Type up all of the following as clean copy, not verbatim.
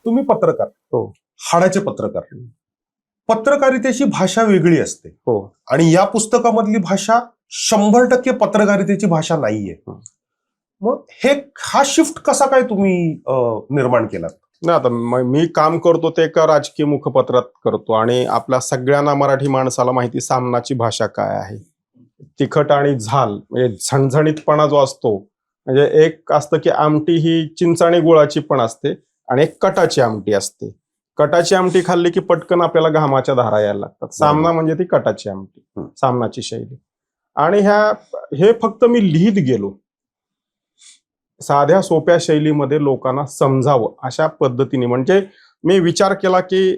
तुम्ही पत्रकार, हो. हाडाचे पत्रकार. पत्रकारितेची भाषा वेगळी असते. हो. आणि या पुस्तकामधली भाषा 100% पत्रकारितेची भाषा नाहीये. मग हा शिफ्ट कसा काय तुम्ही निर्माण केलात? नाही, आता मी काम करतो ते एका राजकीय मुखपत्रात करतो आणि आपल्या सगळ्यांना मराठी माणसाला माहिती सामनाची भाषा काय आहे. तिखट आणि झाल म्हणजे झणझणीतपणा जो असतो, म्हणजे एक असतं की आमटी ही चिंच आणि गुळाची पण असते आणि एक कटाची आमटी असते. कटाची आमटी खाल्ली की पटकन आपल्याला घामाच्या धारा यायला लागतात. सामना म्हणजे ती कटाची आमटी, सामनाची शैली. आणि हे फक्त मी लिहित गेलो, साध्या सोप्या शैलीमध्ये लोकांना समजावं अशा पद्धतीने. म्हणजे मी विचार केला की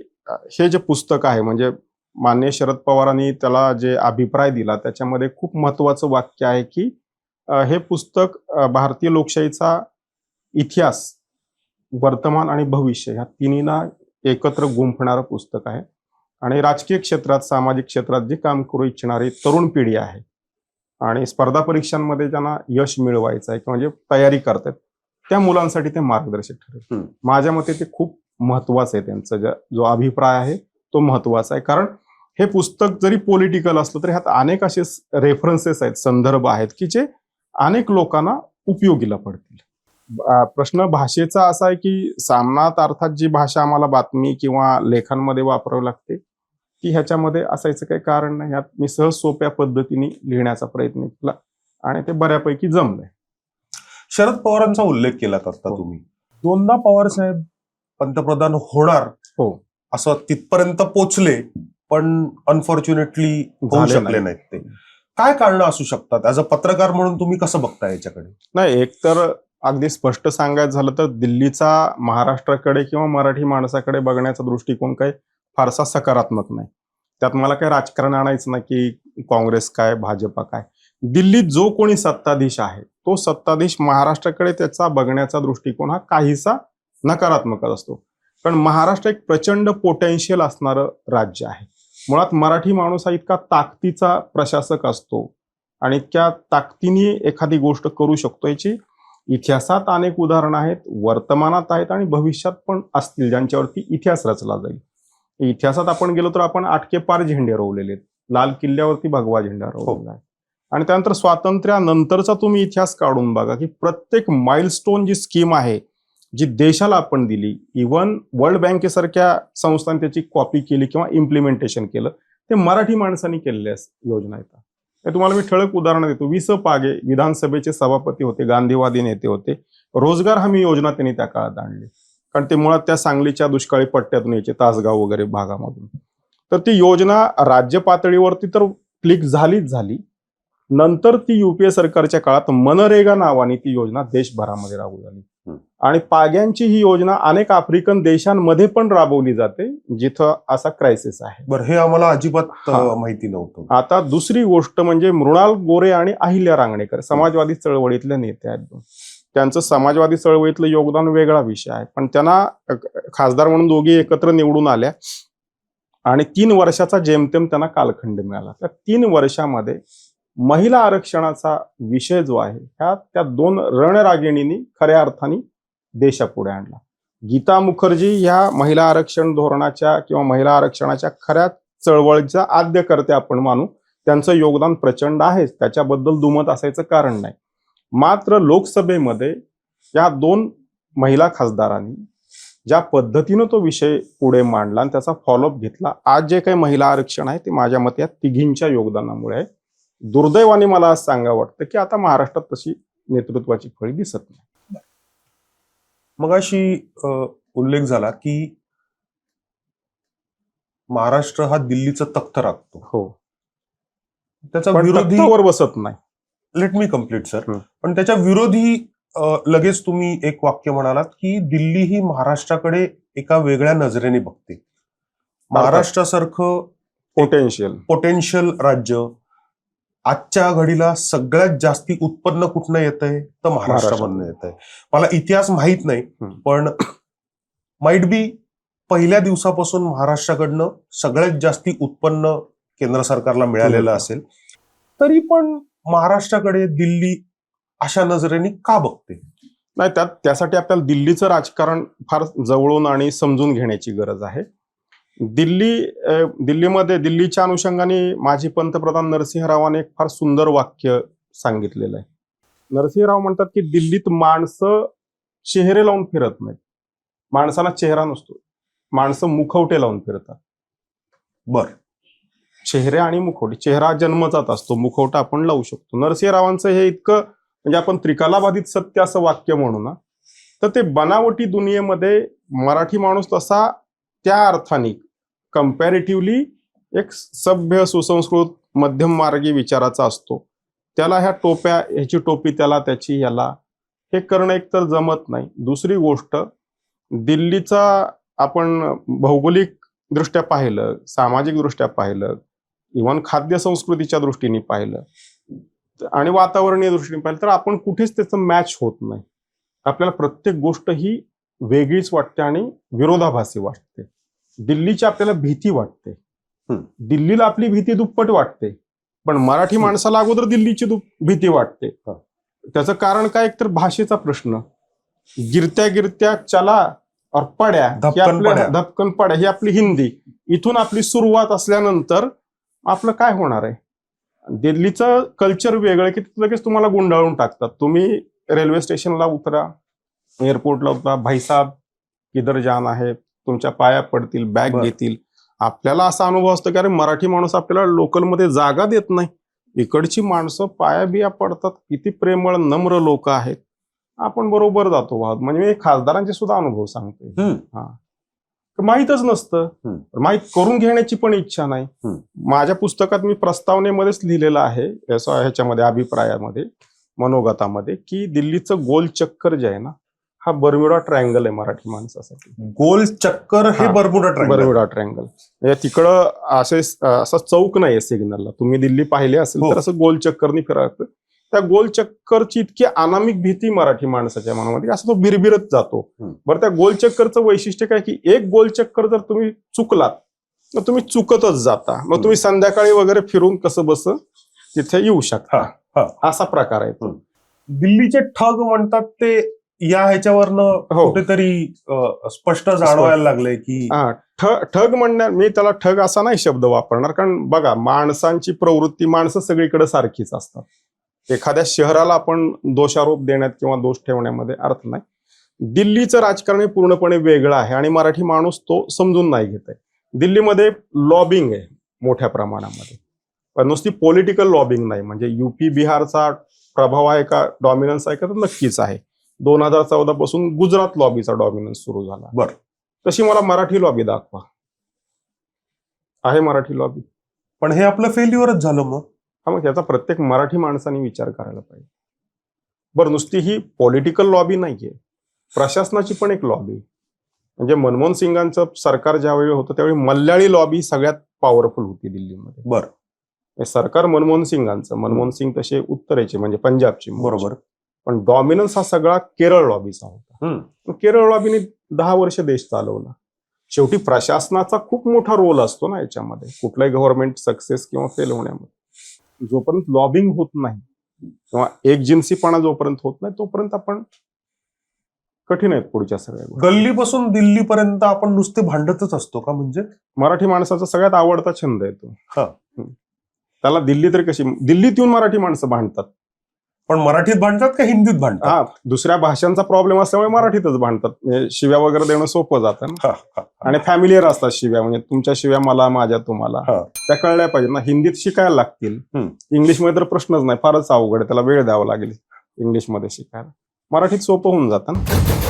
हे जे पुस्तक आहे, म्हणजे माननीय शरद पवारांनी त्याला जे अभिप्राय दिला त्याच्यामध्ये खूप महत्वाचं वाक्य आहे की हे पुस्तक भारतीय लोकशाहीचा इतिहास, वर्तमान आणि भविष्य ह्या तिन्हींना एकत्र गुंफणारं पुस्तक आहे. आणि राजकीय क्षेत्रात, सामाजिक क्षेत्रात जे काम करू इच्छिणारी तरुण पिढी आहे आणि स्पर्धा परीक्षांमध्ये ज्यांना यश मिळवायचं आहे किंवा म्हणजे तयारी करतात त्या मुलांसाठी ते मार्गदर्शक ठरेल. माझ्या मते ते खूप महत्वाचं आहे. त्यांचा जो अभिप्राय आहे तो महत्वाचा आहे. कारण हे पुस्तक जरी पॉलिटिकल असलं तरी ह्यात अनेक असे रेफरन्सेस आहेत, संदर्भ आहेत की जे अनेक लोकांना उपयोगीला पडतील. प्रश्न भाषेचा असा आहे की सामनात अर्थात जी भाषा आम्हाला बातमी किंवा लेखांमध्ये वापरावी लागते ती ह्याच्यामध्ये असायचं काही कारण नाही. ह्यात मी सहज सोप्या पद्धतीने लिहिण्याचा प्रयत्न केला आणि ते बऱ्यापैकी जमलंय. शरद पवारांचा उल्लेख केला आता तुम्ही. दोनदा पवार साहेब पंतप्रधान होणार असं तिथपर्यंत पोचले, पण अनफॉर्च्युनेटली होऊ शकले नाहीत. ते काय कारण असू शकतात? ऍज अ पत्रकार म्हणून तुम्ही कसं बघता याच्याकडे? नाही, एक तर अगदी स्पष्ट सांगायचं झालं तर दिल्लीचा महाराष्ट्राकडे किंवा मराठी माणसाकडे बघण्याचा दृष्टिकोन काही फारसा सकारात्मक नाही. त्यात मला काही राजकारण आणायचं नाही की काँग्रेस काय भाजपा काय. दिल्लीत जो कोणी सत्ताधीश आहे तो सत्ताधीश महाराष्ट्राकडे त्याचा बघण्याचा दृष्टिकोन हा काहीसा नकारात्मक असतो. कारण महाराष्ट्र एक प्रचंड पोटेन्शियल असणारं राज्य आहे. मुळात मराठी माणूस हा इतका ताकदीचा प्रशासक असतो आणि त्या ताकदीने एखादी गोष्ट करू शकतो. याची इतिहासात अनेक उदाहरणं आहेत, वर्तमानात आहेत आणि भविष्यात पण असतील ज्यांच्यावरती इतिहास रचला जाईल. इतिहासात आपण गेलो तर आपण आटके पार झेंडे रोवलेले आहेत. लाल किल्ल्यावरती भगवा झेंडा रोवलेला आहे. आणि त्यानंतर स्वातंत्र्यानंतरचा तुम्ही इतिहास काढून बघा की प्रत्येक माइलस्टोन जी स्कीम आहे जी देशाला आपण दिली, इव्हन वर्ल्ड बँकेसारख्या संस्थांनी त्याची कॉपी केली किंवा इम्प्लिमेंटेशन केलं, ते मराठी माणसांनी केलेल्या योजना आहेत. तुम्हाला मी ठळक उदाहरण देतो. वि. स. पागे विधानसभेचे सभापती होते, गांधीवादी नेते होते. रोजगार हमी योजना त्यांनी त्या काळात आणली, कारण ते मुळात त्या सांगलीच्या दुष्काळी पट्ट्यातून यायचे, तासगाव वगैरे भागामधून. तर ती योजना राज्य पातळीवरती तर क्लिक झाली. नंतर ती युपीए सरकारच्या काळात मनरेगा नावाने ती योजना देशभरामध्ये राबवली झाली. आणि पाग्यांची ही योजना अनेक आफ्रिकन देशांमध्ये पण राबवली जाते जिथं असा क्रायसिस आहे. बरं, हे आम्हाला अजिबात माहिती नव्हतं. आता दुसरी गोष्ट म्हणजे मृणाल गोरे आणि अहिल्या रांगणेकर समाजवादी चळवळीतले नेते आहेत. त्यांचं समाजवादी चळवळीतलं योगदान वेगळा विषय आहे, पण त्यांना खासदार म्हणून दोघी एकत्र निवडून आल्या आणि 3 वर्षाचा जेमतेम त्यांना कालखंड मिळाला. त्या 3 वर्षामध्ये महिला आरक्षणाचा विषय जो आहे त्या 2 रणरागिणींनी खऱ्या अर्थाने देशापुढे आणला. गीता मुखर्जी ह्या महिला आरक्षण धोरणाच्या किंवा महिला आरक्षणाच्या खऱ्या चळवळीचा आद्यकर्ते आपण मानू. त्यांचं योगदान प्रचंड आहे, त्याच्याबद्दल दुमत असायचं कारण नाही. मात्र लोकसभेमध्ये या 2 महिला खासदारांनी ज्या पद्धतीनं तो विषय पुढे मांडला आणि त्याचा फॉलोअप घेतला, आज जे काही महिला आरक्षण आहे ते माझ्या मते या तिघींच्या योगदानामुळे आहे. दुर्दैवाने मला आज सांगावं वाटतं की आता महाराष्ट्रात तशी नेतृत्वाची फळी दिसत नाही. मगाशी उल्लेख झाला की महाराष्ट्र हा दिल्लीचं तख्त राखतो. हो, त्याचा विरोधी वर बसत नाही. Let me complete sir. पण त्याच्या विरोधी लगेच तुम्ही एक वाक्य म्हणालात की दिल्ली ही महाराष्ट्राकडे एका वेगळ्या नजरेने बघते. महाराष्ट्रासारखं पोटेन्शियल राज्य आजच्या घडीला सगळ्यात जास्ती उत्पन्न कुठनं येतंय तर महाराष्ट्रामधनं येत आहे. मला इतिहास माहित नाही, पण माइट बी पहिल्या दिवसापासून महाराष्ट्राकडनं सगळ्यात जास्ती उत्पन्न केंद्र सरकारला मिळालेलं असेल. तरी पण महाराष्ट्राकडे दिल्ली अशा नजरेने का बघते? नाही, त्यासाठी आपल्याला दिल्लीचं राजकारण फार जवळून आणि समजून घेण्याची गरज आहे. दिल्लीच्या अनुषंगाने माजी पंतप्रधान नरसिंहरावाने एक फार सुंदर वाक्य सांगितलेलं आहे. नरसिंहराव म्हणतात की दिल्लीत माणसं चेहरे लावून फिरत नाहीत, माणसाला चेहरा नसतो, माणसं मुखवटे लावून फिरतात. बर. चेहरे आणि मुखवटे, चेहरा जन्मजात असतो, मुखवटा आपण लावू शकतो. नरसिंहरावांचं हे इतकं म्हणजे आपण त्रिकालाबाधित सत्य असं वाक्य म्हणू ना, तर ते बनावटी दुनियेमध्ये मराठी माणूस तसा त्या अर्थाने कम्पॅरेटिव्हली एक सभ्य सुसंस्कृत मध्यम मार्गी विचाराचा असतो. त्याला ह्या टोप्या, ह्याची टोपी त्याला, त्याची ह्याला, हे करणं एकतर जमत नाही. दुसरी गोष्ट, दिल्लीचा आपण भौगोलिक दृष्ट्या पाहिलं, सामाजिक दृष्ट्या पाहिलं, इव्हन खाद्य संस्कृतीच्या दृष्टीने पाहिलं आणि वातावरणीय दृष्टीने पाहिलं तर आपण कुठेच त्याचं मॅच होत नाही. आपल्याला प्रत्येक गोष्ट ही वेगळीच वाटते आणि विरोधाभासी वाटते. दिल्लीची आपल्याला भीती वाटते, दिल्लीला आपली भीती दुप्पट वाटते, पण मराठी माणसाला अगोदर दिल्लीची भीती वाटते. त्याचं कारण काय? एकतर भाषेचा प्रश्न. गिरत्या गिरत्या चला और पड्या, धपकन पड्या ही आपली हिंदी, इथून आपली सुरुवात असल्यानंतर आपलं काय होणार आहे? दिल्लीचं कल्चर वेगळं की लगेच तुम्हाला गुंडाळून टाकतात. तुम्ही रेल्वे स्टेशनला उतरा, एअरपोर्टला उतरा, भाईसाहेब किधर जाना आहे, तुमच्या पाया पडतील, बॅग घेतील. आपल्याला असा अनुभव असतो की अरे मराठी माणूस आपल्याला लोकलमध्ये जागा देत नाही, इकडची माणसं पाया बिया पडतात, किती प्रेमळ नम्र लोक आहेत, आपण बरोबर जातो वाहत. म्हणजे मी खासदारांचे सुद्धा अनुभव सांगतोय. हा, माहीतच नसतं, माहीत करून घेण्याची पण इच्छा नाही. माझ्या पुस्तकात मी प्रस्तावनेमध्येच लिहिलेलं आहे, ह्याच्यामध्ये अभिप्रायामध्ये, मनोगतामध्ये, की दिल्लीचं गोल चक्कर जे आहे ना, हा बर्म्युडा ट्रायंगल आहे मराठी माणसासाठी. गोल चक्कर हे बर्म्युडा ट्रायंगल. तिकडं असं चौक नाहीये सिग्नलला. तुम्ही दिल्ली पाहिले असेल तर असं गोल चक्करनी फिरायचं. त्या गोल चक्करची इतकी अनामिक भीती मराठी माणसाच्या मनामध्ये, असं तो बिरबिरत जातो. बरं, त्या गोल चक्करचं वैशिष्ट्य काय की एक गोल चक्कर जर तुम्ही चुकलात तर तुम्ही चुकतच जाता. मग तुम्ही संध्याकाळी वगैरे फिरून कसं बस तिथे येऊ शकता, असा प्रकार आहे तो. दिल्लीचे ठग म्हणतात ते या ह्याच्यावरनं कुठेतरी स्पष्ट जाणवायला लागलंय की ठग म्हणणार. मी त्याला ठग असा नाही शब्द वापरणार, कारण बघा, माणसांची प्रवृत्ती, माणसं सगळीकडे सारखीच असतात. एखाद्या शहराला आपण दोषारोप देण्यात किंवा दोष ठेवण्यामध्ये अर्थ नाही. दिल्लीचं राजकारण हे पूर्णपणे वेगळं आहे आणि मराठी माणूस तो समजून नाही घेत आहे. दिल्लीमध्ये लॉबिंग आहे मोठ्या प्रमाणामध्ये, पण नुसती पॉलिटिकल लॉबिंग नाही. म्हणजे युपी बिहारचा प्रभाव आहे का, डॉमिनन्स आहे का, तर नक्कीच आहे. 2014 पासून गुजरात लॉबीचा डॉमिनन्स सुरू झाला. बरं, तशी मला मराठी लॉबी दाखवा. आहे मराठी लॉबी? पण हे आपलं फेल्युअरच झालं. मग त्याचा प्रत्येक मराठी माणसाने विचार करायला पाहिजे. बरं, नुसती ही पॉलिटिकल लॉबी नाहीये, प्रशासनाची पण एक लॉबी. म्हणजे मनमोहन सिंगांचं सरकार ज्यावेळी होतं त्यावेळी मल्याळी लॉबी सगळ्यात पॉवरफुल होती दिल्लीमध्ये. बरं, सरकार मनमोहन सिंगांचं, मनमोहन सिंग तसे उत्तरेचे म्हणजे पंजाबचे, बरोबर, पण डॉमिनन्स हा सगळा केरळ लॉबीचा होता. केरळ लॉबीने 10 वर्ष देश चालवला. शेवटी प्रशासनाचा खूप मोठा रोल असतो ना याच्यामध्ये, कुठलाही गव्हर्नमेंट सक्सेस किंवा फेल होण्यामध्ये. जोपर्यंत लॉबिंग होत नाही किंवा एकजिन्सीपणा जोपर्यंत होत नाही तोपर्यंत आपण कठीण आहेत पुढच्या सगळ्या गोष्टी. गल्लीपासून दिल्लीपर्यंत आपण नुसते भांडतच असतो का? म्हणजे मराठी माणसाचा सगळ्यात आवडता छंद आहे तो. त्याला दिल्ली तरी कशी, दिल्लीत येऊन मराठी माणसं भांडतात. पण मराठीत भांडतात का हिंदीत भांडतात? दुसऱ्या भाषांचा प्रॉब्लेम असल्यामुळे मराठीतच भांडतात. म्हणजे शिव्या वगैरे देणं सोपं जातं ना, आणि फॅमिलियर असतात शिव्या. म्हणजे तुमच्या शिव्या मला, माझ्या तुम्हाला, त्या कळल्या पाहिजे ना. हिंदीत शिकायला लागतील, इंग्लिशमध्ये तर प्रश्नच नाही, फारच अवघड आहे, त्याला वेळ द्यावा लागेल इंग्लिशमध्ये शिकायला. मराठीत सोपं होऊन जातं ना.